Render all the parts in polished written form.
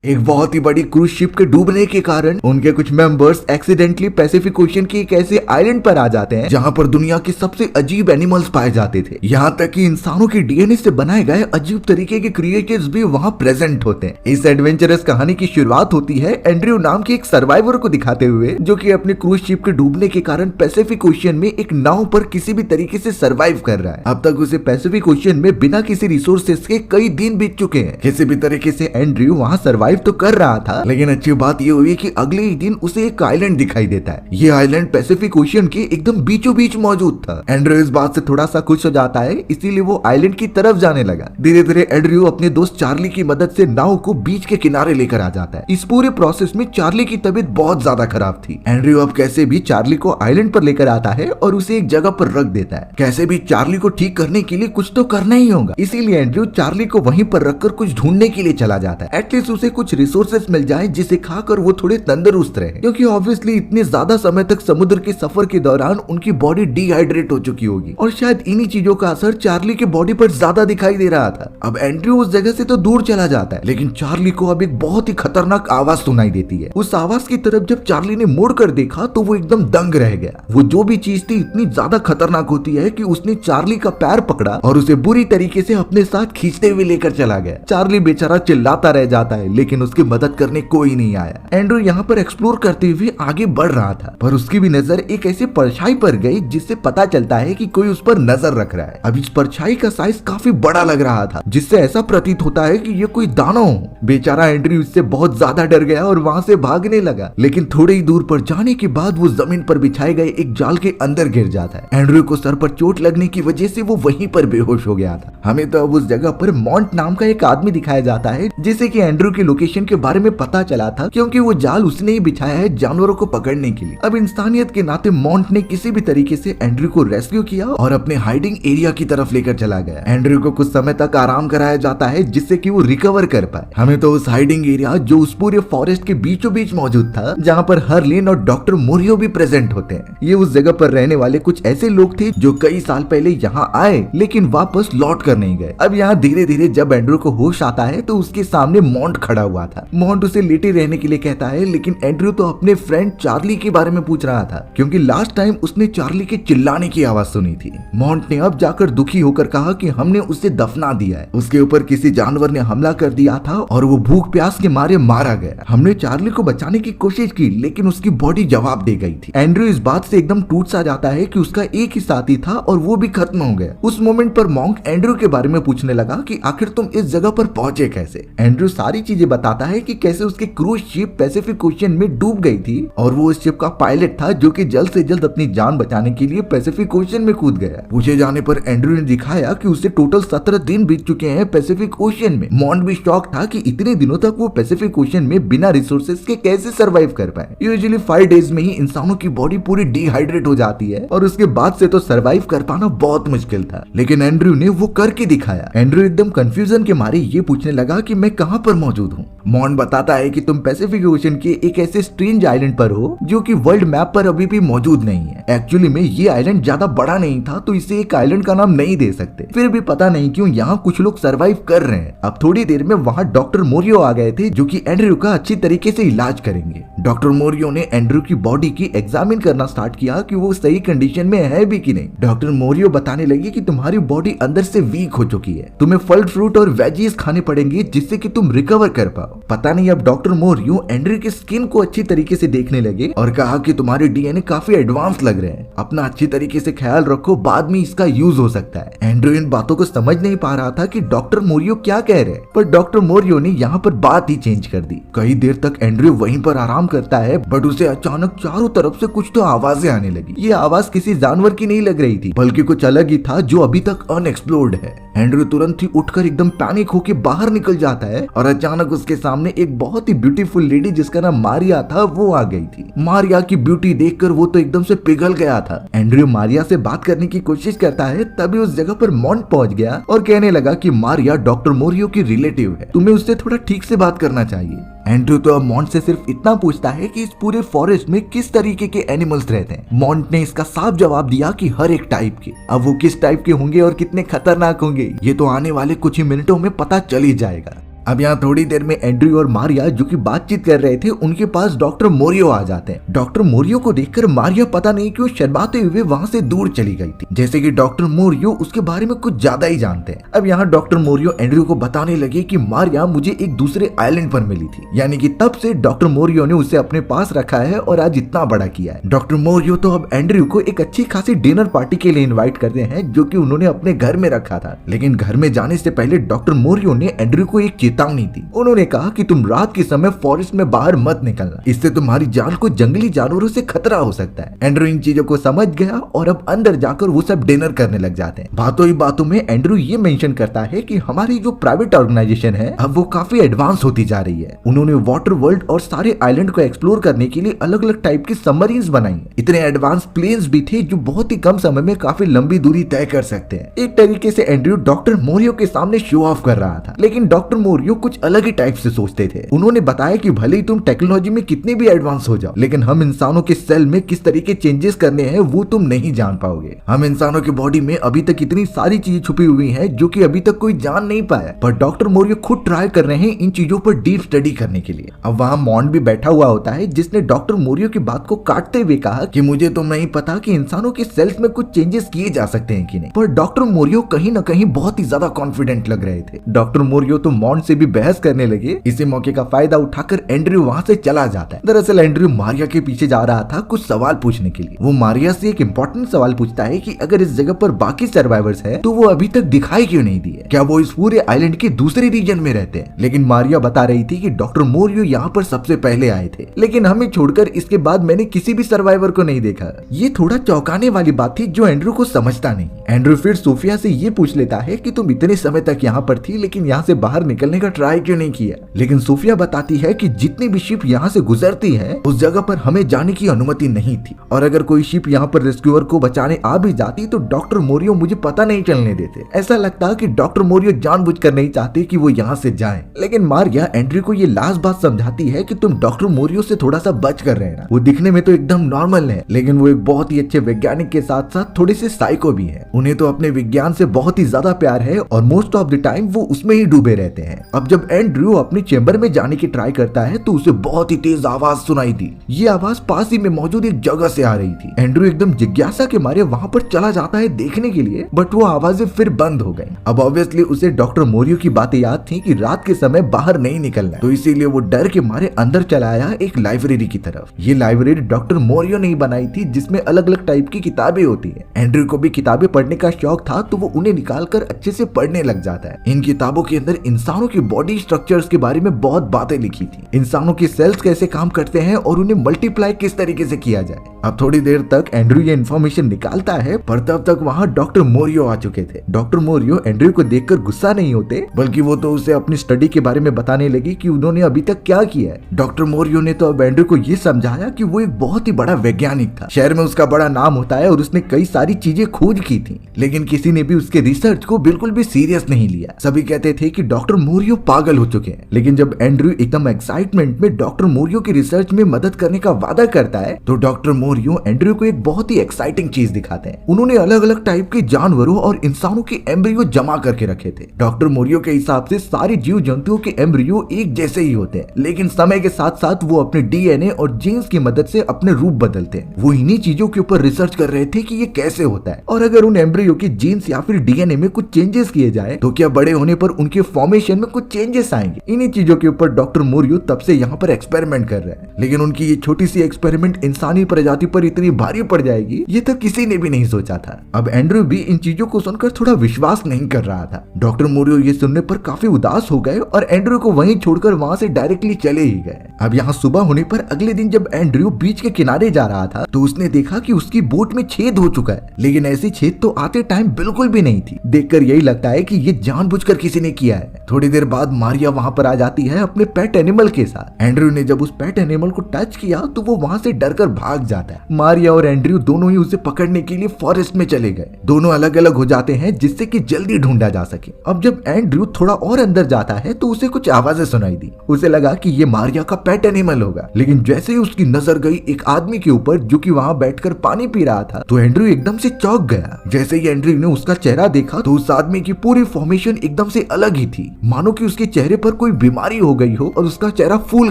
एक बहुत ही बड़ी क्रूज शिप के डूबने के कारण उनके कुछ मेंबर्स एक्सीडेंटली पैसिफिक ओशन के एक ऐसे आइलैंड पर आ जाते हैं जहां पर दुनिया के सबसे अजीब एनिमल्स पाए जाते थे। यहां तक कि इंसानों के डीएनए से बनाए गए अजीब तरीके के क्रिएचर्स भी वहां प्रेजेंट होते हैं। इस एडवेंचरस कहानी की शुरुआत होती है एंड्रयू नाम के एक सर्वाइवर को दिखाते हुए, जो कि अपने क्रूज शिप के डूबने के कारण पैसिफिक ओशन में एक नाव पर किसी भी तरीके से सर्वाइव कर रहा है। अब तक उसे पैसिफिक ओशन में बिना किसी रिसोर्सेस के कई दिन बीत चुके हैं। किसी भी तरीके से एंड्रयू वहां सर्वाइव तो कर रहा था, लेकिन अच्छी बात ये हुई कि अगले ही दिन उसे एक आइलैंड दिखाई देता है। ये आइलैंड पैसिफिक ओशन के एकदम बीचों बीच मौजूद था। एंड्रयू इस बात से थोड़ा सा खुश हो जाता है, इसीलिए वो आइलैंड की तरफ जाने लगा। धीरे धीरे एंड्रयू अपने दोस्त चार्ली की मदद से नाव को बीच के किनारे लेकर आ जाता है। इस पूरे प्रोसेस में चार्ली की तबीयत बहुत ज्यादा खराब थी। एंड्रयू अब कैसे भी चार्ली को आइलैंड पर लेकर आता है और उसे एक जगह पर रख देता है। कैसे भी चार्ली को ठीक करने के लिए कुछ तो करना ही होगा, इसीलिए एंड्रयू चार्ली को वहीं पर रखकर कुछ ढूंढने के लिए चला जाता है। एटलीस्ट उसे कुछ रिसोर्सेस मिल जाए जिसे खाकर वो थोड़े तंदुरुस्त रहे, क्योंकि ऑब्वियसली इतने ज्यादा समय तक समुद्र के सफर के दौरान उनकी बॉडी डिहाइड्रेट हो चुकी होगी और शायद इन्हीं चीजों का असर चार्ली के बॉडी पर ज्यादा दिखाई दे रहा था। अब एंड्रयू उस जगह से तो दूर चला जाता है, लेकिन चार्ली को अब एक बहुत ही खतरनाक आवाज सुनाई देती है। उस आवाज की तरफ जब चार्ली ने मुड़कर देखा तो वो एकदम दंग रह गया। वो जो भी चीज थी इतनी ज्यादा खतरनाक होती है कि उसने चार्ली का पैर पकड़ा और उसे बुरी तरीके से अपने साथ खींचते हुए लेकर चला गया। चार्ली बेचारा चिल्लाता रह जाता है, लेकिन उसकी मदद करने कोई नहीं आया। एंड्रयू यहाँ पर एक्सप्लोर करते हुए आगे बढ़ रहा था, पर उसकी भी नजर एक ऐसे परछाई पर गई जिससे पता चलता है कि कोई उस पर नजर रख रहा है। अब इस परछाई का साइज काफी बड़ा लग रहा था, जिससे ऐसा प्रतीत होता है कि ये कोई दानव हो। बेचारा एंड्रयू इससे बहुत ज्यादा डर गया और वहां से भागने लगा, लेकिन थोड़ी ही दूर पर जाने के बाद वो जमीन पर बिछाए गए एक जाल के अंदर गिर जाता है। एंड्रयू को सर पर चोट लगने की वजह से वो वहीं पर बेहोश हो गया था। हमें तो अब उस जगह पर मॉन्ट नाम का एक आदमी दिखाया जाता है, जिसे कि एंड्रयू के लोकेशन के बारे में पता चला था, क्योंकि वो जाल उसने ही बिछाया है जानवरों को पकड़ने के लिए। अब इंसानियत के नाते मॉन्ट ने किसी भी तरीके से एंड्रयू को रेस्क्यू किया और अपने हाइडिंग एरिया की तरफ लेकर चला गया। एंड्रयू को कुछ समय तक आराम कराया जाता है, जिससे कि वो रिकवर कर पाए। हमें तो उस हाइडिंग एरिया जो उस पूरे फॉरेस्ट के बीचों बीच मौजूद था, जहाँ पर हर्लिन और डॉक्टर मोरियो भी प्रेजेंट होते हैं। ये उस जगह पर रहने वाले कुछ ऐसे लोग थे जो कई साल पहले यहाँ आए लेकिन वापस लौट कर नहीं गए। अब यहाँ धीरे धीरे जब एंड्रयू को होश आता है तो उसके सामने मॉन्ट खड़ा हुआ था। मॉन्ट उसे लेटे रहने के लिए कहता है, लेकिन एंड्रयू तो अपने फ्रेंड चार्ली के बारे में पूछ रहा था, क्योंकि लास्ट टाइम उसने चार्ली के चिल्लाने की आवाज सुनी थी। मॉन्ट ने अब जाकर दुखी होकर कहा कि हमने उसे दफना दिया है, उसके ऊपर किसी जानवर ने हमला कर दिया था और वो भूख प्यास के मारे मारा गया। हमने चार्ली को बचाने की कोशिश की, लेकिन उसकी बॉडी जवाब दे गई थी। एंड्रयू इस बात से एकदम टूट सा जाता है कि उसका एक ही साथी था और वो भी खत्म हो गया। उस मोमेंट पर मॉन्क एंड्रयू के बारे में पूछने लगा कि आखिर तुम इस जगह पर पहुंचे कैसे। एंड्रयू सारी चीजें बताता है कि कैसे उसकी क्रूज शिप पैसिफिक ओशन में डूब गई थी और वो उस शिप का पायलट था, जो कि जल्द से जल्द अपनी जान बचाने के लिए पैसिफिक ओशन में कूद गया। पूछे जाने पर एंड्रयू ने दिखाया कि उसे टोटल 17 दिन बीत चुके हैं पैसिफिक ओशन में। मॉन्ट भी शॉक था कि इतने दिनों तक वो पैसिफिक ओशन में बिना रिसोर्सेज के कैसे सर्वाइव कर पाए। यूजुअली 5 डेज में ही इंसानों की बॉडी पूरी डिहाइड्रेट हो जाती है और उसके बाद से तो सर्वाइव कर पाना बहुत मुश्किल था, लेकिन एंड्रयू ने वो करके दिखाया। एंड्रयू एकदम कंफ्यूजन के मारे ये पूछने लगा कि मैं कहाँ पर मौजूद हूँ। मॉन्ट बताता है कि तुम पैसिफिक ओशन के एक ऐसे स्ट्रेंज आइलैंड पर हो जो कि वर्ल्ड मैप पर अभी भी मौजूद नहीं है। एक्चुअली में ये आइलैंड ज्यादा बड़ा नहीं था, तो इसे एक आइलैंड का नाम नहीं दे सकते। फिर भी पता नहीं क्यों यहाँ कुछ लोग सर्वाइव कर रहे हैं। अब थोड़ी देर में वहाँ डॉक्टर मोरियो आ गए थे, जो कि एंड्रयू का अच्छी तरीके से इलाज करेंगे। डॉक्टर मोरियो ने एंड्रयू की बॉडी की एग्जामिन करना स्टार्ट किया कि वो सही कंडीशन में है भी कि नहीं। डॉक्टर मोरियो बताने लगे कि तुम्हारी बॉडी अंदर से वीक हो चुकी है, तुम्हें फल फ्रूट और वेजीज खाने पड़ेंगे जिससे कि तुम रिकवर कर पाओ। पता नहीं अब डॉक्टर मोरियो एंड्रयू की स्किन को अच्छी तरीके से देखने लगे और कहा कि तुम्हारे डीएनए काफी एडवांस लग रहे हैं, अपना अच्छी तरीके से ख्याल रखो, बाद में इसका यूज हो सकता है। एंड्रयू इन बातों को समझ नहीं पा रहा था कि डॉक्टर मोरियो क्या कह रहे हैं, पर डॉक्टर मोरियो ने यहाँ पर बात ही चेंज कर दी। कई देर तक एंड्रयू वहीं पर आराम करता है, बट उसे अचानक चारों तरफ से कुछ तो आवाजें आने लगी। ये आवाज किसी जानवर की नहीं लग रही थी, बल्कि कुछ अलग ही था जो अभी तक अनएक्सप्लोर्ड है। एंड्रयू तुरंत ही उठकर एकदम पैनिक होकर बाहर निकल जाता है और अचानक उसके सामने एक बहुत ही ब्यूटीफुल लेडी जिसका नाम मारिया था वो आ गई थी। मारिया की ब्यूटी देखकर वो तो एकदम से पिघल गया था। एंड्रयू मारिया से बात करने की कोशिश करता है, तभी उस जगह पर मॉन्ट पहुंच गया और कहने लगा कि मारिया डॉक्टर मोरियो की रिलेटिव है, तुम्हें उससे थोड़ा ठीक से बात करना चाहिए। एंड्रयू तो अब मॉन्ट से सिर्फ इतना पूछता है कि इस पूरे फॉरेस्ट में किस तरीके के एनिमल्स रहते हैं। मॉन्ट ने इसका साफ जवाब दिया कि हर एक टाइप के। अब वो किस टाइप के होंगे और कितने खतरनाक होंगे ये तो आने वाले कुछ ही मिनटों में पता चल ही जाएगा। अब यहाँ थोड़ी देर में एंड्रयू और मारिया जो कि बातचीत कर रहे थे उनके पास डॉक्टर मोरियो आ जाते हैं। डॉक्टर मोरियो को देखकर मारिया पता नहीं क्यों शर्माते हुए वहाँ से दूर चली गई थी, जैसे कि डॉक्टर मोरियो उसके बारे में कुछ ज्यादा ही जानते हैं। अब यहाँ डॉक्टर मोरियो एंड्रयू को बताने लगे कि मारिया मुझे एक दूसरे आइलैंड पर मिली थी, यानी कि तब से डॉक्टर मोरियो ने उसे अपने पास रखा है और आज इतना बड़ा किया है। डॉक्टर मोरियो तो अब एंड्रयू को एक अच्छी खासी डिनर पार्टी के लिए इनवाइट करते हैं जो कि उन्होंने अपने घर में रखा था। लेकिन घर में जाने से पहले डॉक्टर मोरियो ने एंड्रयू को एक चेतावनी दी। उन्होंने कहा कि तुम रात के समय फॉरेस्ट में बाहर मत निकलना, इससे तुम्हारी जान को जंगली जानवरों से खतरा हो सकता है। एंड्रयू इन चीजों को समझ गया और अब अंदर जाकर वो सब डिनर करने लग जाते हैं। बातों ही बातों में एंड्रयू ये मेंशन करता है कि हमारी जो प्राइवेट ऑर्गेनाइजेशन है अब वो काफी एडवांस होती जा रही है। उन्होंने वाटर वर्ल्ड और सारे आइलैंड को एक्सप्लोर करने के लिए अलग अलग टाइप की सबमरीन्स बनाई है। इतने एडवांस प्लेन्स भी थे जो बहुत ही कम समय में काफी लंबी दूरी तय कर सकते हैं। एक तरीके से एंड्रयू डॉक्टर मोरियो के सामने शो ऑफ कर रहा था, लेकिन डॉक्टर मोरियो कुछ अलग ही टाइप से सोचते थे। उन्होंने बताया कि भले ही तुम टेक्नोलॉजी में कितने भी एडवांस हो जाओ, लेकिन हम इंसानों के सेल में किस तरीके चेंजेस करने हैं वो तुम नहीं जान पाओगे। हम इंसानों की बॉडी में अभी तक इतनी सारी चीजें छुपी हुई हैं जो कि अभी तक कोई जान नहीं पाया, पर डॉक्टर मोरियो खुद ट्राई कर रहे हैं इन चीजों पर डीप स्टडी करने के लिए। अब वहाँ मॉन्ड भी बैठा हुआ होता है जिसने डॉक्टर मोरियो की बात को काटते हुए कहा कि मुझे तो नहीं पता कि इंसानों के सेल्स में कुछ चेंजेस किए जा सकते हैं कि नहीं, पर डॉक्टर मोरियो कहीं न कहीं बहुत ही ज्यादा कॉन्फिडेंट लग रहे थे। डॉक्टर मोरियो तो मॉन्ड से भी बहस करने लगे। इसी मौके का फायदा उठाकर एंड्रयू वहाँ से चला जाता है। दरअसल एंड्रयू मारिया के पीछे जा रहा था कुछ सवाल पूछने के लिए। वो मारिया से एक इम्पोर्टेंट सवाल पूछता है कि अगर इस जगह पर बाकी सर्वाइवर्स हैं तो वो अभी तक दिखाई क्यों नहीं दिए, क्या वो इस पूरे आइलैंड के दूसरे रीजन में रहते हैं। लेकिन मारिया बता रही थी कि डॉक्टर मोरियो यहाँ पर सबसे पहले आए थे, लेकिन हमें छोड़कर इसके बाद मैंने किसी भी सर्वाइवर को नहीं देखा। ये थोड़ा चौंकाने वाली बात थी जो एंड्रयू को समझता नहीं। एंड्रयू फिर सोफिया से ये पूछ लेता है कि तुम इतने समय तक यहाँ पर थी लेकिन यहाँ से बाहर निकलने का ट्राई क्यों नहीं किया। लेकिन सोफिया बताती है कि जितनी भी शिप यहाँ से गुजरती है उस जगह पर हमें जाने की अनुमति नहीं थी, और अगर कोई शिप यहाँ पर रेस्क्यूअर को बचाने आ भी जाती तो डॉक्टर मोरियो मुझे पता नहीं चलने देते। ऐसा लगता कि डॉक्टर मोरियो जानबूझकर नहीं चाहते कि वो यहाँ से जाएं। लेकिन मारिया एंड्रयू को ये लास्ट बात समझाती है कि तुम डॉक्टर मोरियो से थोड़ा सा बच कर रहना। वो दिखने में तो एकदम नॉर्मल है, लेकिन वो एक बहुत ही अच्छे वैज्ञानिक के साथ साथ थोड़े से साइको भी है। उन्हें तो अपने विज्ञान से बहुत ही ज्यादा प्यार है और मोस्ट ऑफ द टाइम वो उसमें ही डूबे रहते हैं। अब जब एंड्रयू अपनी चेंबर में जाने की ट्राई करता है तो उसे बहुत ही तेज आवाज सुनाई दी। ये आवाज पास ही में मौजूद एक जगह से आ रही थी। एंड्रयू एकदम जिज्ञासा के मारे वहाँ पर चला जाता है देखने के लिए, बट वो आवाजें फिर बंद हो गई। अब ऑब्वियसली उसे डॉक्टर मोरियो की बातें याद थी कि रात के समय बाहर नहीं निकलना, तो इसीलिए वो डर के मारे अंदर चला आया एक लाइब्रेरी की तरफ। ये लाइब्रेरी डॉक्टर मोरियो ने ही बनाई थी जिसमें अलग अलग टाइप की किताबें होती है। एंड्रयू को भी किताबें पढ़ने का शौक था तो वो उन्हें निकालकर अच्छे से पढ़ने लग जाता है। इन किताबों के अंदर इंसानों की बॉडी स्ट्रक्चर्स के बारे में बहुत बातें लिखी थी, इंसानों के सेल्स कैसे काम करते हैं और उन्हें मल्टीप्लाई किस तरीके से किया जाए। अब थोड़ी देर तक एंड्रयू ये इन्फॉर्मेशन निकालता है, पर तब तक वहाँ डॉक्टर मोरियो आ चुके थे। डॉक्टर मोरियो एंड्रयू को देखकर गुस्सा नहीं होते, बल्कि वो तो उसे अपनी स्टडी के बारे में बताने लगी कि उन्होंने अभी तक क्या किया है। डॉक्टर मोरियो ने तो अब एंड्रयू को ये समझाया कि वो एक बहुत ही बड़ा वैज्ञानिक था, शहर में उसका बड़ा नाम होता है और उसने कई सारी चीजें खोज की थी, लेकिन किसी ने भी उसके रिसर्च को बिल्कुल भी सीरियस नहीं लिया। सभी कहते थे कि डॉक्टर मोरियो पागल हो चुके हैं। लेकिन जब एंड्रयू एकदम एक्साइटमेंट में डॉक्टर मोरियो की रिसर्च में मदद करने का वादा करता है तो डॉक्टर मोरियो एंड्रयू को एक बहुत ही एक्साइटिंग चीज दिखाते हैं। उन्होंने अलग अलग टाइप के जानवरों और इंसानों के एम्ब्रियो जमा करके रखे थे। डॉक्टर मोरियो के हिसाब से सारे जीव जंतुओं के एम्ब्रियो एक जैसे ही होते हैं, लेकिन समय के साथ साथ वो अपने डीएनए और जीन्स की मदद से अपने रूप बदलते हैं। वो इन्हीं चीजों के ऊपर रिसर्च कर रहे थे कि ये कैसे होता है, और अगर उन एम्ब्रियो की जीन्स या फिर डीएनए में कुछ चेंजेस किए जाए तो क्या बड़े होने पर उनके फॉर्मेशन में कुछ चेंजेस आएंगे। इन्हीं चीजों के ऊपर डॉक्टर मोरियो तब से यहाँ पर एक्सपेरिमेंट कर रहे हैं, लेकिन उनकी ये छोटी सी एक्सपेरिमेंट इंसानी प्रजाति पर इतनी भारी पड़ जाएगी ये तो किसी ने भी नहीं सोचा था। अब एंड्रयू भी इन चीजों को सुनकर थोड़ा विश्वास नहीं कर रहा था। डॉक्टर मोरियो ये सुनने पर काफी उदास हो गए और एंड्रयू को वहीं छोड़कर वहां से डायरेक्टली चले ही गए। अब यहाँ सुबह होने पर अगले दिन जब एंड्रयू बीच के किनारे जा रहा था तो उसने देखा कि उसकी बोट में छेद हो चुका है, लेकिन ऐसी छेद तो आते टाइम बिल्कुल भी नहीं थी। देखकर यही लगता है कि ये जानबूझकर किसी ने किया है। थोड़ी देर बाद मारिया वहां पर आ जाती है अपने पेट एनिमल के साथ। एंड्रयू ने जब उस पेट एनिमल को टच किया तो वो वहां से डरकर भाग जाता है। मारिया और एंड्रयू दोनों ही उसे पकड़ने के लिए फॉरेस्ट में चले गए। दोनों अलग अलग हो जाते हैं जिससे कि जल्दी ढूंढा जा सके। अब जब एंड्रयू थोड़ा और अंदर जाता है तो उसे कुछ आवाजें सुनाई दी। उसे लगा कि ये मारिया का पेट एनिमल होगा। लेकिन जैसे ही उसकी नजर गई एक आदमी के ऊपर जो कि वहाँ बैठकर पानी पी रहा था, तो एंड्रयू एकदम से चौंक गया। जैसे ही एंड्रयू ने उसका चेहरा देखा तो उस आदमी की पूरी फॉर्मेशन एकदम से अलग ही थी, मानो कि उसके चेहरे पर कोई बीमारी हो गई हो और उसका चेहरा फूल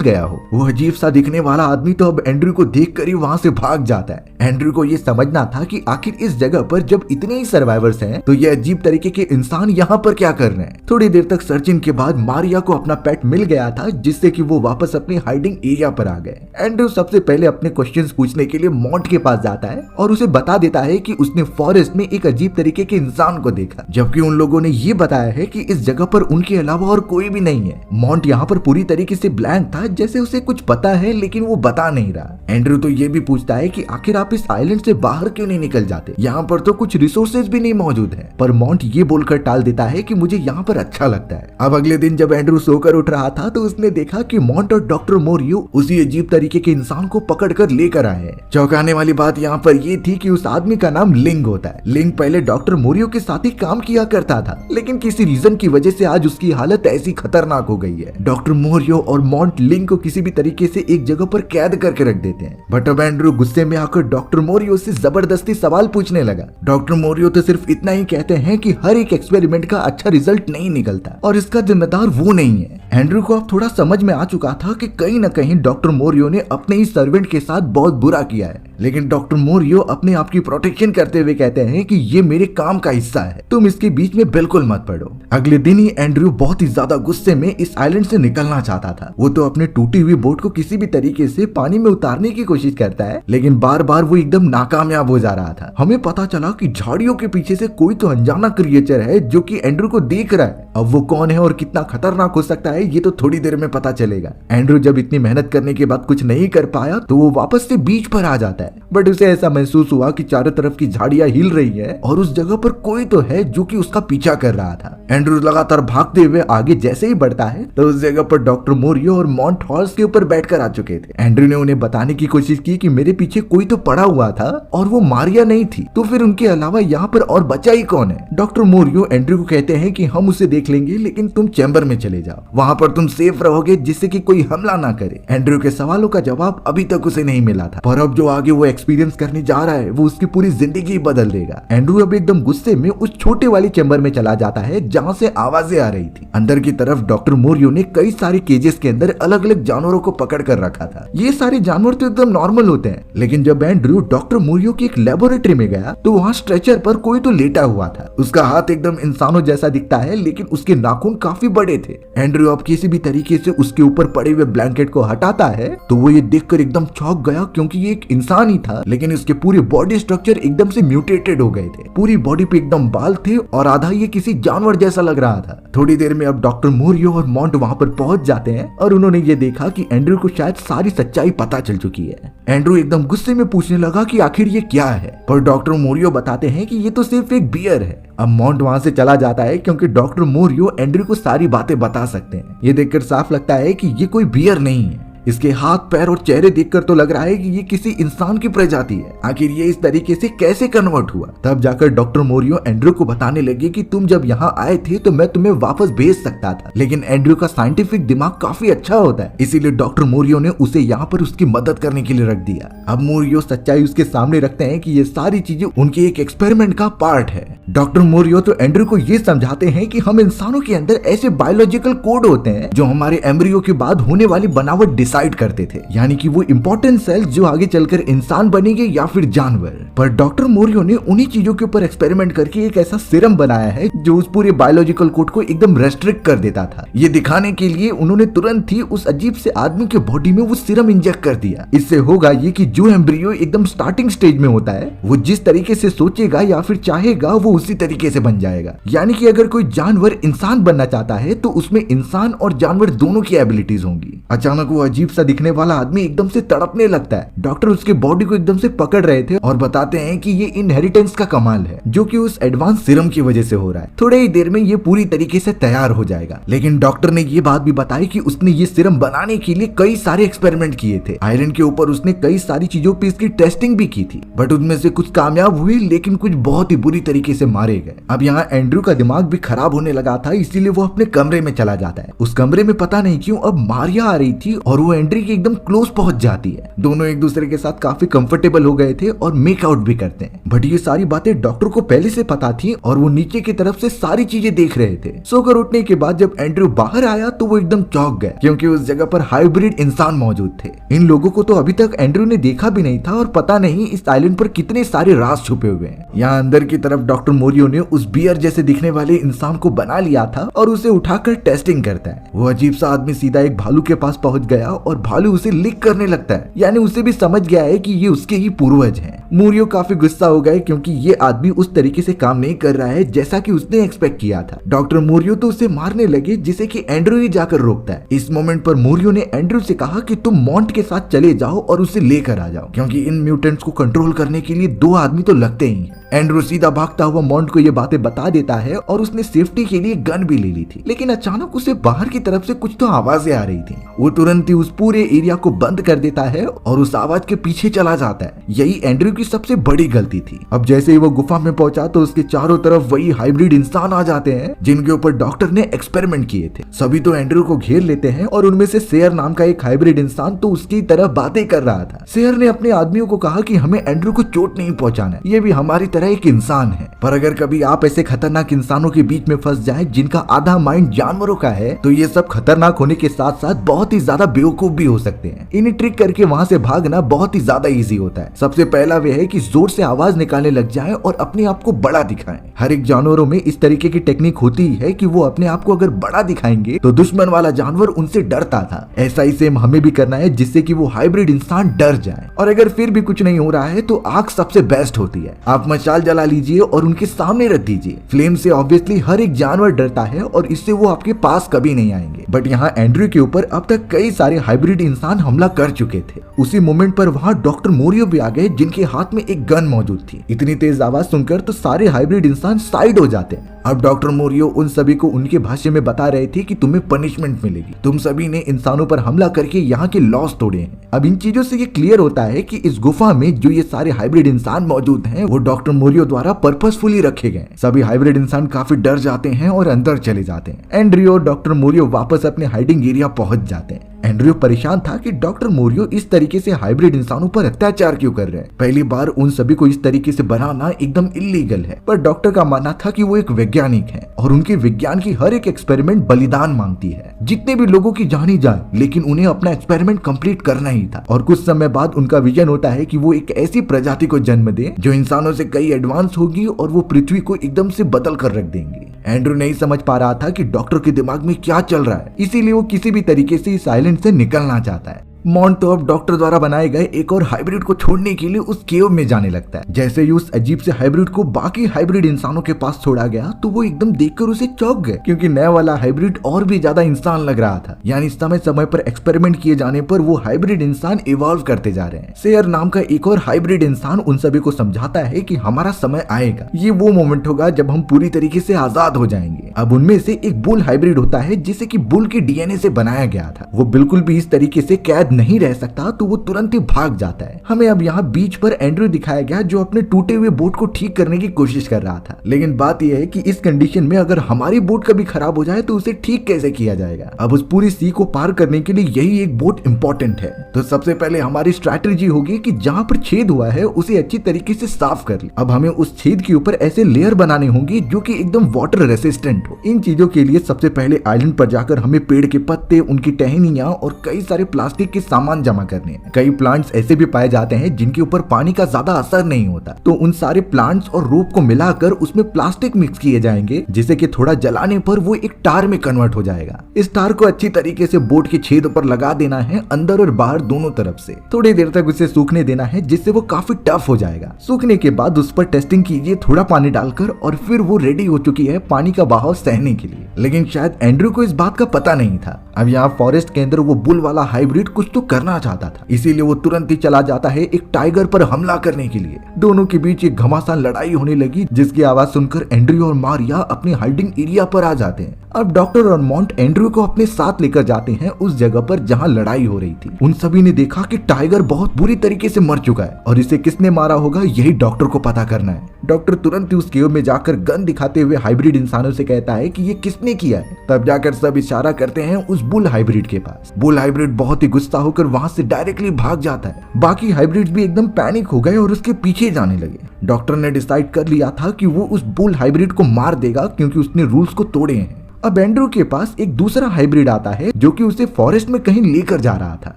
गया हो। वो अजीब सा दिखने वाला आदमी तो अब एंड्रयू को देखकर ही वहाँ से भाग जाता है। एंड्रयू को ये समझना था कि आखिर इस जगह पर जब इतने ही सर्वाइवर्स हैं तो ये अजीब तरीके के इंसान यहाँ पर क्या कर रहे हैं। थोड़ी देर तक सर्चिंग के बाद मारिया को अपना पेट मिल गया था, जिससे कि वो वापस अपनी हाइडिंग एरिया पर आ गए। एंड्रयू सबसे पहले अपने क्वेश्चंस पूछने के लिए मॉन्ट के पास जाता है और उसे बता देता है कि उसने फॉरेस्ट में एक अजीब तरीके के इंसान को देखा, जबकि उन लोगों ने ये बताया है कि इस जगह पर उनके अलावा और कोई भी नहीं है। मॉन्ट यहाँ पर पूरी तरीके से ब्लैंक था, जैसे उसे कुछ पता है लेकिन वो बता नहीं रहा। एंड्रयू तो ये भी पूछता है कि आखिर आप इस आइलैंड से बाहर क्यों नहीं निकल जाते, यहाँ पर तो कुछ रिसोर्सेज भी नहीं मौजूद है। पर मॉन्ट ये बोलकर टाल देता है कि मुझे यहाँ पर अच्छा लगता है। अब अगले दिन जब एंड्रयू सोकर उठ रहा था तो उसने देखा कि मॉन्ट और डॉक्टर मोरियो उसी अजीब तरीके के इंसान को पकड़कर लेकर आए हैं। चौंकाने वाली बात यहाँ पर ये थी कि उस आदमी का नाम लिंग होता है। लिंग पहले डॉक्टर मोरियो के साथ ही काम किया करता था, लेकिन किसी रीजन की वजह से आज उसकी हालत ऐसी खतरनाक हो गई है। डॉक्टर मोरियो और मॉन्ट लिंग को किसी भी तरीके से एक जगह पर कैद करके रख देते हैं। बट अब एंड्रयू गुस्से में आकर डॉक्टर मोरियो से जबरदस्ती सवाल पूछने लगा। डॉक्टर मोरियो तो सिर्फ इतना ही कहते हैं कि हर एक एक्सपेरिमेंट का अच्छा रिजल्ट नहीं निकलता और इसका जिम्मेदार वो नहीं है। एंड्रयू को अब थोड़ा समझ में आ चुका था कि कहीं न कहीं डॉक्टर मोरियो ने अपने ही सर्वेंट के साथ बहुत बुरा किया है, लेकिन डॉक्टर मोरियो अपने आप की प्रोटेक्शन करते हुए कहते हैं कि ये मेरे काम का हिस्सा है, तुम इसके बीच में बिल्कुल मत पड़ो। अगले दिन ही एंड्रयू बहुत ही ज्यादा गुस्से में इस आइलैंड से निकलना चाहता था। वो तो अपने टूटी हुई बोट को किसी भी तरीके से पानी में उतारने की कोशिश करता है, लेकिन बार बार वो एकदम नाकामयाब हो जा रहा था। हमें पता चला कि झाड़ियों के पीछे से कोई तो अनजाना क्रिएचर है जो कि एंड्रयू को देख रहा है। अब वो कौन है और कितना खतरनाक हो सकता है ये तो थोड़ी देर में पता चलेगा। एंड्रयू जब इतनी मेहनत करने के बाद कुछ नहीं कर पाया तो वो वापस से बीच पर आ जाता है, बट उसे ऐसा महसूस हुआ कि चारों तरफ की झाड़ियां हिल रही है और उस जगह पर कोई तो है जो कि उसका पीछा कर रहा था। एंड्रयू लगातार भागते हुए आगे जैसे ही बढ़ता है तो उस जगह पर डॉक्टर मोरियो और मॉन्ट हॉर्स के ऊपर बैठकर आ चुके थे। एंड्रयू ने उन्हें बताने की कोशिश की कि मेरे पीछे कोई तो पड़ा हुआ था और वो मारिया नहीं थी, तो फिर उनके अलावा यहाँ पर और बचा ही कौन है। डॉक्टर मोरियो एंड्रयू को कहते हैं कि हम उसे देख लेंगे, लेकिन तुम चैम्बर में चले जाओ, वहां पर तुम सेफ रहोगे जिससे कि कोई हमला ना करे। एंड्रयू के सवालों का जवाब अभी तक उसे नहीं मिला था, पर अब जो आगे वो एक्सपीरियंस करने जा रहा है वो उसकी पूरी जिंदगी बदल देगा। एंड्रयू अब एकदम गुस्से में उस छोटे वाली चैम्बर में चला जाता है जहाँ से आवाजें आ रही थी। अंदर की तरफ डॉक्टर मोरियो ने कई सारे केजेस के अंदर अलग अलग जानवरों को पकड़ कर रखा था। ये सारे जानवर तो एकदम नॉर्मल होते हैं, लेकिन जब एंड्रयू डॉक्टर मोरियो की एक लेबोरेटरी में गया तो वहाँ स्ट्रेचर पर कोई तो लेटा हुआ था। उसका हाथ एकदम इंसानों जैसा दिखता है, लेकिन उसके नाखून काफी बड़े थे। एंड्रयू अब किसी भी तरीके से उसके ऊपर पड़े हुए ब्लैंकेट को हटाता है तो वो ये देखकर एकदम चौंक गया, क्योंकि ये एक इंसान ही था, लेकिन इसके पूरे बॉडी स्ट्रक्चर एकदम से म्यूटेटेड हो गए थे। पूरी बॉडी पे एकदम बाल थे और आधा ये किसी जानवर जैसा लग रहा था। थोड़ी देर में अब डॉक्टर मोरियो और मॉन्ट वहां पर पहुंच जाते हैं और उन्होंने ये देखा कि एंड्रयू को शायद सारी सच्चाई पता चल चुकी है। एंड्रयू एकदम गुस्से में पूछने लगा कि आखिर ये क्या है, पर डॉक्टर मोरियो बताते हैं कि ये तो सिर्फ एक बियर है। अब मॉन्ट वहां से चला जाता है क्योंकि डॉक्टर मोरियो एंड्रयू को सारी बातें बता सकते हैं। ये देखकर साफ लगता है कि ये कोई बियर नहीं है। इसके हाथ पैर और चेहरे देखकर तो लग रहा है कि ये किसी इंसान की प्रजाति है। आखिर ये इस तरीके से कैसे कन्वर्ट हुआ? तब जाकर डॉक्टर मोरियो एंड्रयू को बताने लगे कि तुम जब यहाँ आए थे तो मैं तुम्हें वापस भेज सकता था, लेकिन एंड्रयू का साइंटिफिक दिमाग काफी अच्छा होता है, इसीलिए डॉक्टर मोरियो ने उसे यहाँ पर उसकी मदद करने के लिए रख दिया। अब मोरियो सच्चाई उसके सामने रखते हैं कि ये सारी चीजें उनके एक एक्सपेरिमेंट का पार्ट है। डॉक्टर मोरियो तो एंड्रयू को ये समझाते हैं कि हम इंसानों के अंदर ऐसे बायोलॉजिकल कोड होते हैं जो हमारे एम्ब्रियो के बाद होने वाली बनावट डिसाइड करते थे, यानी कि वो इंपॉर्टेंट सेल्स जो आगे चलकर इंसान बनेंगे या फिर जानवर। पर डॉक्टर मोरियो ने उन्हीं चीजों के ऊपर एक्सपेरिमेंट करके एक ऐसा सीरम बनाया है जो उस पूरे बायोलॉजिकल कोड को एकदम रेस्ट्रिक्ट कर देता था। ये दिखाने के लिए उन्होंने तुरंत ही उस अजीब से आदमी के बॉडी में वो सीरम इंजेक्ट कर दिया। इससे होगा ये कि जो एम्ब्रियो एकदम स्टार्टिंग स्टेज में होता है वो जिस तरीके से सोचेगा या फिर चाहेगा वो उसी तरीके से बन जाएगा। यानी कि अगर कोई जानवर इंसान बनना चाहता है तो उसमें इंसान और जानवर दोनों की एबिलिटीज होंगी। अचानक वो अजीब सा दिखने वाला आदमी एकदम से तड़पने लगता है। डॉक्टर उसके बॉडी को एकदम से पकड़ रहे थे और बताते हैं कि ये इनहेरिटेंस का कमाल है जो कि उस एडवांस सीरम की वजह से हो रहा है। थोड़े ही देर में ये पूरी तरीके से तैयार हो जाएगा। लेकिन डॉक्टर ने ये बात भी बताई कि उसने ये सीरम बनाने के लिए कई सारे एक्सपेरिमेंट किए थे। आयरन के ऊपर उसने कई सारी चीजों पे इसकी टेस्टिंग भी की थी, बट उनमें से कुछ कामयाब हुए लेकिन कुछ बहुत ही बुरी तरीके से मारे गए। अब यहाँ एंड्रयू का दिमाग भी खराब होने लगा था, इसीलिए वो अपने कमरे में चला जाता है। उस कमरे में पता नहीं क्यों अब मारिया आ रही थी और वो एंड्री के एकदम क्लोज पहुंच जाती है। दोनों एक दूसरे के साथ काफी कंफर्टेबल हो गए थे और मेकआउट भी करते हैं। बट ये सारी बातें डॉक्टर को पहले से पता थी और वो नीचे की तरफ से सारी चीजें देख रहे थे। सोकर उठने के बाद जब एंड्रयू बाहर आया तो वो एकदम चौंक गए, क्योंकि उस जगह पर हाइब्रिड इंसान मौजूद थे। इन लोगों को तो अभी तक एंड्रयू ने देखा भी नहीं था और पता नहीं इस आइलैंड पर कितने सारे राज छुपे हुए हैं। यहाँ अंदर की तरफ डॉक्टर मोरियो ने उस बियर जैसे दिखने वाले इंसान को बना लिया था और उसे उठाकर टेस्टिंग करता है। वो अजीब सा आदमी सीधा एक भालू के पास पहुंच गया और भालू उसे लिक करने लगता है, यानी उसे भी समझ गया है कि ये उसके ही पूर्वज हैं। मोरियो काफी गुस्सा हो गए क्योंकि ये आदमी उस तरीके से काम नहीं कर रहा है जैसा कि उसने एक्सपेक्ट किया था। डॉक्टर मोरियो तो उसे मारने लगे, जिसे कि एंड्रयू ही जाकर रोकता है। इस मोमेंट पर मोरियो ने एंड्रयू से कहा कि तुम मॉन्ट के साथ चले जाओ और उसे लेकर आ जाओ, क्योंकि इन म्यूटेंट्स को कंट्रोल करने के लिए 2 आदमी तो लगते ही हैं। एंड्रयू सीधा भागता हुआ मॉन्ट को ये बातें बता देता है और उसने सेफ्टी के लिए गन भी ले ली थी। लेकिन अचानक उसे बाहर की तरफ से कुछ तो आवाजें आ रही थी। वो तुरंत ही उस पूरे एरिया को बंद कर देता है और उस आवाज के पीछे चला जाता है। यही एंड्रयू की सबसे बड़ी गलती थी। अब जैसे ही वो गुफा में पहुंचा तो उसके चारों तरफ वही हाइब्रिड इंसान आ जाते हैं जिनके ऊपर डॉक्टर ने एक्सपेरिमेंट किए थे। सभी तो एंड्रयू को घेर लेते हैं और उनमें से शेयर नाम का एक हाइब्रिड इंसान तो उसकी तरफ बातें कर रहा था। शेयर ने अपने आदमियों को कहा कि हमें एंड्रयू को चोट नहीं पहुंचाना, ये भी हमारी तरह एक इंसान है। पर अगर कभी आप ऐसे खतरनाक इंसानों के बीच में फंस जाएं जिनका आधा माइंड जानवरों का है, तो ये सब खतरनाक होने के साथ साथ बहुत ही ज्यादा बेवकूफ भी हो सकते हैं। इन्हें ट्रिक करके वहां से भागना बहुत ही ज्यादा इजी होता है। सबसे पहला वे है कि जोर से आवाज निकालने लग जाएं और अपने आप को बड़ा दिखाएं। हर एक जानवरों में इस तरीके की टेक्निक होती है कि वो अपने आप को अगर बड़ा दिखाएंगे तो दुश्मन वाला जानवर उनसे डरता था। ऐसा ही सेम हमें भी करना है, जिससे कि वो हाइब्रिड इंसान डर जाए। और अगर फिर भी कुछ नहीं हो रहा है तो आग सबसे बेस्ट होती है। आप मशाल जला लीजिए और उनके सामने रख दीजिए। फ्लेम से ऑब्वियसली हर एक जानवर डरता है और इससे वो आपके पास कभी नहीं आएंगे। बट यहाँ एंड्रयू के ऊपर अब तक कई सारे हाइब्रिड इंसान हमला कर चुके थे। उसी मोमेंट पर वहाँ डॉक्टर मोरियो भी आ गए, जिनके हाथ में एक गन मौजूद थी। इतनी तेज आवाज सुनकर तो सारे हाइब्रिड इंसान साइड हो जाते हैं। अब डॉक्टर मोरियो उन सभी को उनके भाषा में बता रहे थे कि तुम्हें पनिशमेंट मिलेगी, तुम सभी ने इंसानों पर हमला करके यहाँ के लॉस तोड़े हैं। अब इन चीजों से ये क्लियर होता है कि इस गुफा में जो ये सारे हाइब्रिड इंसान मौजूद हैं वो डॉक्टर मोरियो द्वारा पर्पसफुली रखे गए। सभी हाइब्रिड इंसान काफी डर जाते हैं और अंदर चले जाते हैं। एंड्रयू और डॉक्टर मोरियो वापस अपने हाइडिंग एरिया पहुंच जाते हैं। एंड्रयू परेशान था कि डॉक्टर मोरियो इस तरीके से हाइब्रिड इंसानों पर अत्याचार क्यों कर रहे हैं। पहली बार उन सभी को इस तरीके से बनाना एकदम इल्लीगल है, पर डॉक्टर का मानना था कि वो एक वैज्ञानिक है और उनके विज्ञान की हर एक एक्सपेरिमेंट बलिदान मांगती है। जितने भी लोगों की जानी जाए, लेकिन उन्हें अपना एक्सपेरिमेंट कंप्लीट करना ही था। और कुछ समय बाद उनका विजन होता है कि वो एक ऐसी प्रजाति को जन्म दे जो इंसानों से कई एडवांस होगी और वो पृथ्वी को एकदम से बदल कर रख देंगी। एंड्रयू नहीं समझ पा रहा था कि डॉक्टर के दिमाग में क्या चल रहा है, इसीलिए वो किसी भी तरीके से इस आइलैंड से निकलना चाहता है। मॉन्ट तो अब डॉक्टर द्वारा बनाए गए एक और हाइब्रिड को छोड़ने के लिए उस केव में जाने लगता है। जैसे ही उस अजीब से हाइब्रिड को बाकी हाइब्रिड इंसानों के पास छोड़ा गया तो वो एकदम देखकर उसे चौंक गए, क्योंकि नया वाला हाइब्रिड और भी ज्यादा इंसान लग रहा था। यानी समय समय पर एक्सपेरिमेंट किए जाने पर वो हाइब्रिड इंसान इवॉल्व करते जा रहे हैं। शेयर नाम का एक और हाइब्रिड इंसान उन सभी को समझाता है कि हमारा समय आएगा, ये वो मोमेंट होगा जब हम पूरी तरीके से आजाद हो जाएंगे। अब उनमें से एक बुल हाइब्रिड होता है जिसे कि बुल के डीएनए से बनाया गया था। वो बिल्कुल भी इस तरीके से कैद नहीं रह सकता, तो वो तुरंत ही भाग जाता है। हमें अब यहाँ बीच पर एंड्रयू दिखाया गया जो अपने टूटे हुए बोट को ठीक करने की कोशिश कर रहा था। लेकिन बात यह है कि इस कंडीशन में अगर हमारी बोट कभी खराब हो जाए तो उसे ठीक कैसे किया जाएगा। अब उस पूरी सी को पार करने के लिए यही एक बोट इंपॉर्टेंट है। तो सबसे पहले हमारी स्ट्रैटेजी होगी कि जहाँ पर छेद हुआ है उसे अच्छी तरीके से साफ कर ले। अब हमें उस छेद के ऊपर ऐसे लेयर बनाने होंगे जो कि एकदम वाटर रेसिस्टेंट हो। इन चीजों के लिए सबसे पहले आइलैंड पर जाकर हमें पेड़ के पत्ते, उनकी टहनियां और कई सारे प्लास्टिक के सामान जमा करने। कई प्लांट्स ऐसे भी पाए जाते हैं जिनके ऊपर पानी का ज्यादा असर नहीं होता, तो उन सारे प्लांट्स और रोप को मिलाकर उसमें प्लास्टिक मिक्स किए जाएंगे, जिसे कि थोड़ा जलाने पर वो एक टार में कन्वर्ट हो जाएगा। इस टार को अच्छी तरीके से बोट के छेद पर लगा देना है, अंदर और बाहर दोनों तरफ से। थोड़ी देर तक उसे सूखने देना है जिससे वो काफी टफ हो जाएगा। सूखने के बाद उस पर टेस्टिंग कीजिए थोड़ा पानी डालकर, और फिर वो रेडी हो चुकी है पानी का बहाव सहने के लिए। लेकिन शायद एंड्रयू को इस बात का पता नहीं था। अब यहाँ फॉरेस्ट के अंदर वो बुल वाला हाइब्रिड कुछ तो करना चाहता था, इसीलिए वो तुरंत ही चला जाता है एक टाइगर पर हमला करने के लिए। दोनों के बीच एक घमासान लड़ाई होने लगी, जिसकी आवाज सुनकर एंड्रयू और मारिया अपने हाइडिंग एरिया पर आ जाते हैं। अब डॉक्टर और मॉन्ट एंड्रयू को अपने साथ लेकर जाते हैं उस जगह पर जहां लड़ाई हो रही थी। उन सभी ने देखा कि टाइगर बहुत बुरी तरीके से मर चुका है और इसे किसने मारा होगा यही डॉक्टर को पता करना है। डॉक्टर तुरंत ही उस केव में जाकर गन दिखाते हुए हाइब्रिड इंसानों से कहता है कि ये किसने किया है। तब जाकर सब इशारा करते हैं उस बुल हाइब्रिड के पास। बुल हाइब्रिड बहुत ही गुस्सा गुस्सा होकर वहां से डायरेक्टली भाग जाता है। बाकी हाइब्रिड भी एकदम पैनिक हो गए और उसके पीछे जाने लगे। डॉक्टर ने डिसाइड कर लिया था कि वो उस बुल हाइब्रिड को मार देगा क्योंकि उसने रूल्स को तोड़े हैं। अब एंड्रू के पास एक दूसरा हाइब्रिड आता है जो कि उसे फॉरेस्ट में कहीं लेकर जा रहा था।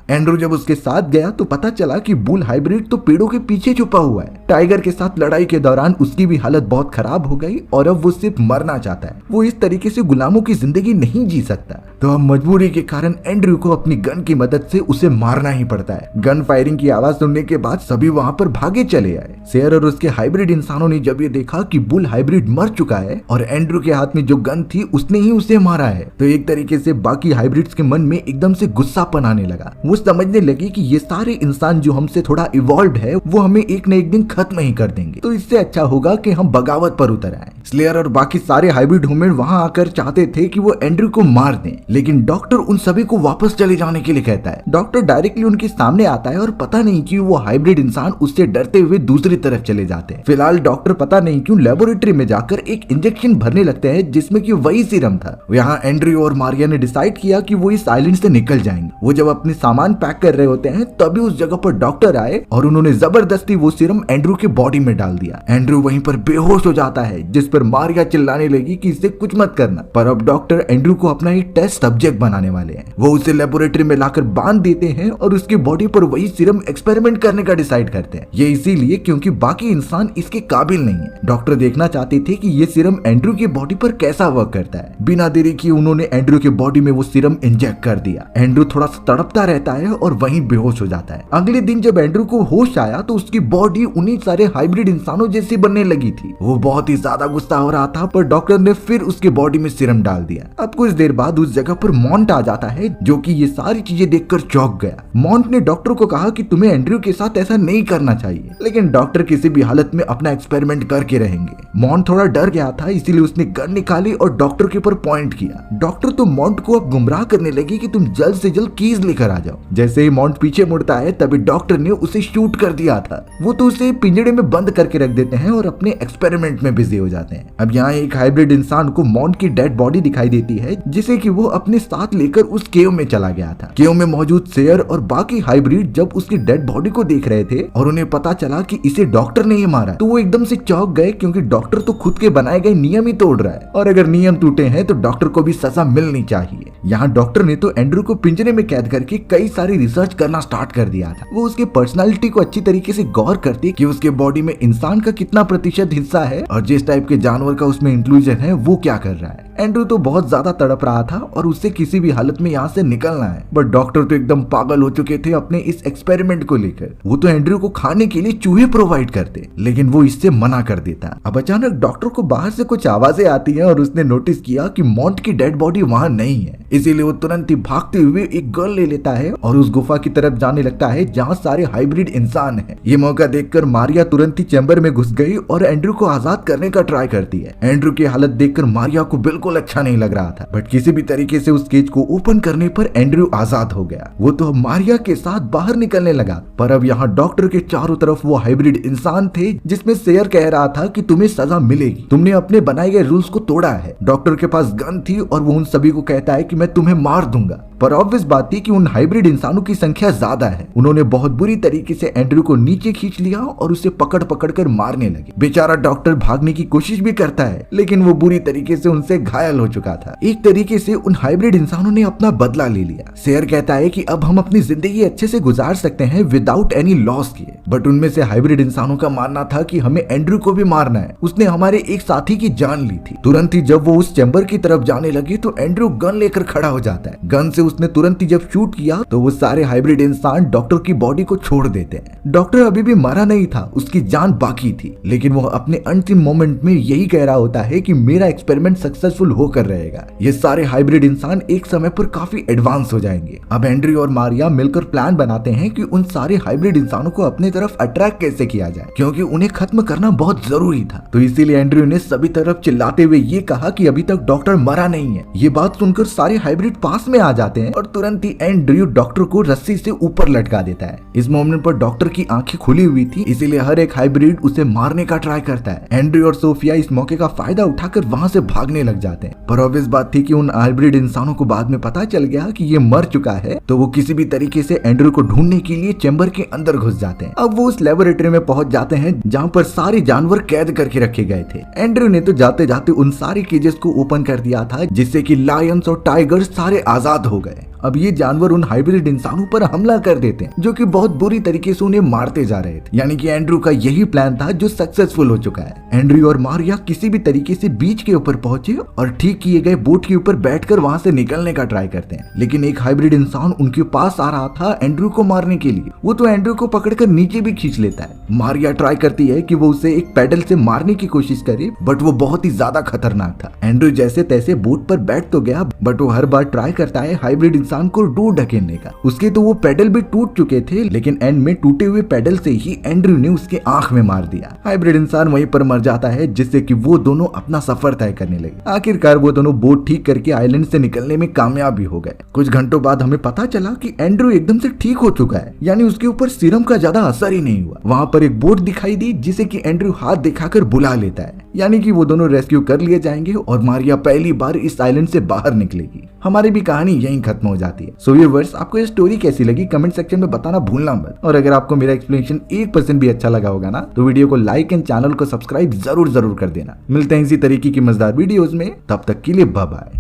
एंड्रू जब उसके साथ गया तो पता चला कि बुल हाइब्रिड तो पेड़ों के पीछे छुपा हुआ है। टाइगर के साथ लड़ाई के दौरान उसकी भी हालत बहुत खराब हो गई और अब वो सिर्फ मरना चाहता है। वो इस तरीके से गुलामों की जिंदगी नहीं जी सकता। तो अब मजबूरी के कारण एंड्रू को अपनी गन की मदद से उसे मारना ही पड़ता है। गन फायरिंग की आवाज सुनने के बाद सभी वहाँ पर भागे चले आए। शेर और उसके हाइब्रिड इंसानों ने जब ये देखा कि बुल हाइब्रिड मर चुका है और एंड्रू के हाथ में जो गन थी उसने ही उसे मारा है, तो एक तरीके से बाकी हाइब्रिड्स के मन में एकदम से गुस्सापन आने लगा। वो समझने लगे कि ये सारे इंसान जो हमसे थोड़ा इवॉल्व है वो हमें एक न एक दिन खत्म ही कर देंगे, तो इससे अच्छा होगा कि हम बगावत पर उतर आए। स्लेयर और बाकी सारे हाइब्रिड ह्यूमन वहां आकर चाहते थे कि वो एंड्रू को मार दें, लेकिन डॉक्टर उन सभी को वापस चले जाने के लिए कहता है। डॉक्टर डायरेक्टली उनके सामने आता है और पता नहीं क्यों वो हाइब्रिड इंसान उससे डरते हुए दूसरी तरफ चले जाते हैं। फिलहाल डॉक्टर पता नहीं क्यों लेबोरेटरी में जाकर एक इंजेक्शन भरने लगते हैं जिसमें कि वही सीरम था। यहाँ एंड्रू और मारिया ने डिसाइड किया कि वो इस आइलैंड से निकल जाएंगे। वो जब अपने सामान पैक कर रहे होते हैं तभी उस जगह पर डॉक्टर आए और उन्होंने जबरदस्ती वो सीरम एंड्रू के बॉडी में डाल दिया। एंड्रू वहीं पर बेहोश हो जाता है, जिस पर मारिया चिल्लाने लगी कि इससे कुछ मत करना। पर अब डॉक्टर एंड्रू को अपना ही टेस्ट सब्जेक्ट बनाने वाले हैं। वो उसे लेबोरेटरी में लाकर बांध देते हैं और उसकी बॉडी पर वही सीरम एक्सपेरिमेंट करने का डिसाइड करते हैं। ये इसीलिए क्योंकि बाकी इंसान इसके काबिल नहीं है। डॉक्टर देखना चाहते थे कि ये सीरम एंड्रू की बॉडी पर कैसा वर्क करता है। बिना देरी किए उन्होंने एंड्रू के बॉडी में वो सीरम इंजेक्ट कर दिया। एंड्रू थोड़ा सा तड़पता रहता है और वहीं बेहोश हो जाता है। अगले दिन जब एंड्रू को होश आया तो उसकी बॉडी उन्हीं सारे हाइब्रिड इंसानों जैसी बनने लगी थी। वो बहुत ही ज्यादा गुस्सा हो रहा था, पर डॉक्टर ने फिर उसके बॉडी में सीरम डाल दिया। अब कुछ देर बाद उस जगह पर मॉन्ट आ जाता है, जो कि ये सारी चीजें देखकर चौंक गया। मॉन्ट ने डॉक्टर को कहा कि तुम्हें एंड्रू के साथ ऐसा नहीं करना चाहिए, लेकिन डॉक्टर किसी भी हालत में अपना एक्सपेरिमेंट करके रहेंगे। मॉन्ट थोड़ा डर गया था, इसीलिए उसने गन निकाली और डॉक्टर के ऊपर पॉइंट किया। डॉक्टर तो मॉन्ट को अब गुमराह करने लगी कि तुम जल्द से जल्द कीज लेकर आ जाओ। जैसे ही मॉन्ट पीछे मुड़ता है तभी डॉक्टर ने उसे शूट कर दिया था। वो तो उसे पिंजड़े में बंद करके रख देते हैं और अपने एक्सपेरिमेंट में बिजी हो जाते हैं। अब यहाँ एक हाइब्रिड इंसान को मॉन्ट की डेड बॉडी दिखाई देती है, जिसे कि वो अपने साथ लेकर उस केव में चला गया था। केव में मौजूद शेर और बाकी हाइब्रिड जब उसकी डेड बॉडी को देख रहे थे और उन्हें पता चला कि इसे डॉक्टर ने ही मारा, तो वो एकदम से चौंक गए, क्योंकि डॉक्टर तो खुद के बनाए गए नियम ही तोड़ रहा है और अगर नियम टूटे हैं तो डॉक्टर को भी सजा मिलनी चाहिए। यहाँ डॉक्टर ने तो एंड्रू को पिंजरे में कैद करके कई सारी रिसर्च करना स्टार्ट कर दिया था। वो उसके पर्सनालिटी को अच्छी तरीके से गौर करते कि उसके बॉडी में इंसान का कितना प्रतिशत हिस्सा है और जिस टाइप के जानवर का उसमें इंक्लूजन है वो क्या कर रहा है। एंड्रू तो बहुत ज्यादा तड़प रहा था और उससे किसी भी हालत में यहाँ से निकलना है, बट डॉक्टर तो एकदम पागल हो चुके थे अपने इस एक्सपेरिमेंट को लेकर। वो तो एंड्रू को खाने के लिए चूहे प्रोवाइड करते, लेकिन वो इससे मना कर देता। अब अचानक डॉक्टर को बाहर से कुछ आवाजें आती हैं और उसने नोटिस किया कि मॉन्ट की डेड बॉडी वहाँ नहीं है। इसीलिए वो तुरंत ही भागते हुए एक गन ले लेता है और उस गुफा की तरफ जाने लगता है जहाँ सारे हाइब्रिड इंसान हैं। ये मौका देखकर मारिया तुरंत ही चैम्बर में घुस गई और एंड्रू को आजाद करने का ट्राई करती है। एंड्रू की हालत देखकर मारिया को बिल्कुल अच्छा नहीं लग रहा था, बट किसी भी तरीके से उस केज को ओपन करने पर एंड्रू आजाद हो गया। वो तो मारिया के साथ बाहर निकलने लगा, पर अब यहाँ डॉक्टर के चारों तरफ वो हाइब्रिड इंसान थे, जिसमें शेर कह रहा था कि तुम्हें सजा मिलेगी, तुमने अपने बनाए गए रूल्स को तोड़ा है। डॉक्टर के पास गन थी और वो उन सभी को कहता है कि मैं तुम्हें मार दूंगा, पर ऑब्वियस बात थी कि उन हाइब्रिड इंसानों की संख्या ज्यादा है। उन्होंने बहुत बुरी तरीके से एंड्रू को नीचे खींच लिया और उसे पकड़ पकड़ कर मारने लगे। बेचारा डॉक्टर भागने की कोशिश भी करता है, लेकिन वो बुरी तरीके से उनसे घायल हो चुका था। एक तरीके से उन हाइब्रिड इंसानों ने अपना बदला ले लिया। शेर कहता है कि अब हम अपनी जिंदगी अच्छे से गुजार सकते हैं विदाउट एनी लॉस किए, बट उनमें से हाइब्रिड इंसानों का मानना था कि हमें एंड्रू को भी मारना है। उसने हमारे एक साथी की जान ली थी। तुरंत ही जब वो उस चैम्बर की तरफ जाने लगे तो एंड्रू गन लेकर खड़ा हो जाता है। गन से उसने तुरंत ही जब शूट किया तो वो सारे हाइब्रिड इंसान डॉक्टर की बॉडी को छोड़ देते हैं। डॉक्टर अभी भी मरा नहीं था, उसकी जान बाकी थी, लेकिन वो अपने अंतिम मोमेंट में यही कह रहा होता है कि मेरा एक्सपेरिमेंट सक्सेसफुल होकर रहेगा। ये सारे हाइब्रिड इंसान एक समय पर काफी एडवांस हो जाएंगे। अब एंड्रू और मारिया मिलकर प्लान बनाते हैं कि उन सारे हाइब्रिड इंसानों को अपने तरफ अट्रैक्ट कैसे किया जाए, क्योंकि उन्हें खत्म करना बहुत जरूरी था। तो इसीलिए एंड्रू ने सभी तरफ चिल्लाते हुए ये कहा कि अभी तक डॉक्टर मरा नहीं है। ये बात सुनकर सारे हाइब्रिड पास में आ जाते हैं और तुरंत ही एंड्रू डॉक्टर को रस्सी से ऊपर लटका देता है। इस मोमेंट पर डॉक्टर की आंखें खुली हुई थी, इसीलिए हर एक हाइब्रिड उसे मारने का ट्राई करता है। एंड्रू और सोफिया इस मौके का फायदा उठाकर वहां से भागने लग जाते हैं। पर ऑब्वियस बात थी कि उन हाइब्रिड इंसानों को बाद में पता चल गया कि ये मर चुका है, तो वो किसी भी तरीके से एंड्रयू को ढूंढने के लिए चैम्बर के अंदर घुस जाते हैं। अब वो उस लेबोरेटरी में पहुंच जाते हैं जहाँ पर सारे जानवर कैद करके रखे गए थे। एंड्रयू ने तो जाते जाते उन सारे केजेस को ओपन कर दिया था, जिससे कि लायंस और टाइगर्स सारे आजाद हो गए। अब ये जानवर उन हाइब्रिड इंसानों पर हमला कर देते हैं, जो कि बहुत बुरी तरीके से उन्हें मारते जा रहे थे। यानी कि एंड्रयू का यही प्लान था जो सक्सेसफुल हो चुका है। एंड्रयू और मारिया किसी भी तरीके से बीच के ऊपर पहुंचे और ठीक किए गए बोट के ऊपर बैठकर वहां से निकलने का ट्राई करते हैं, लेकिन एक हाइब्रिड इंसान उनके पास आ रहा था एंड्रयू को मारने के लिए। वो तो एंड्रयू को पकड़कर नीचे भी खींच लेता है। मारिया ट्राई करती है कि वो उसे एक पैडल से मारने की कोशिश करे, बट वो बहुत ही ज्यादा खतरनाक था। एंड्रयू जैसे तैसे बोट पर बैठ तो गया, बट वो हर बार ट्राई करता है हाइब्रिड इंसान को दूर ढकेलने का। उसके तो वो पेडल भी टूट चुके थे, लेकिन एंड में टूटे हुए पेडल से ही एंड्रयू ने उसके आंख में मार दिया। हाइब्रिड इंसान वहीं पर मर जाता है, जिससे कि वो दोनों अपना सफर तय करने लगे। आखिरकार वो दोनों बोट ठीक करके आइलैंड से निकलने में कामयाब भी हो गए। कुछ घंटों बाद हमें पता चला कि एंड्रयू एकदम से ठीक हो चुका है, यानी उसके ऊपर सीरम का ज्यादा असर ही नहीं हुआ। वहां पर एक बोट दिखाई दी, जिसे कि एंड्रयू हाथ दिखाकर बुला लेता है, यानी कि वो दोनों रेस्क्यू कर लिए जाएंगे और मारिया पहली बार इस आइलैंड से बाहर निकलेगी। हमारी भी कहानी यहीं खत्म हो जाती है। सो व्यूअर्स, आपको ये स्टोरी कैसी लगी कमेंट सेक्शन में बताना भूलना मत। और अगर आपको मेरा एक्सप्लेनेशन 1% भी अच्छा लगा होगा ना, तो वीडियो को लाइक एंड चैनल को सब्सक्राइब जरूर कर देना। मिलते हैं इसी तरीके की मजेदार वीडियोस में, तब तक के लिए बाय बाय।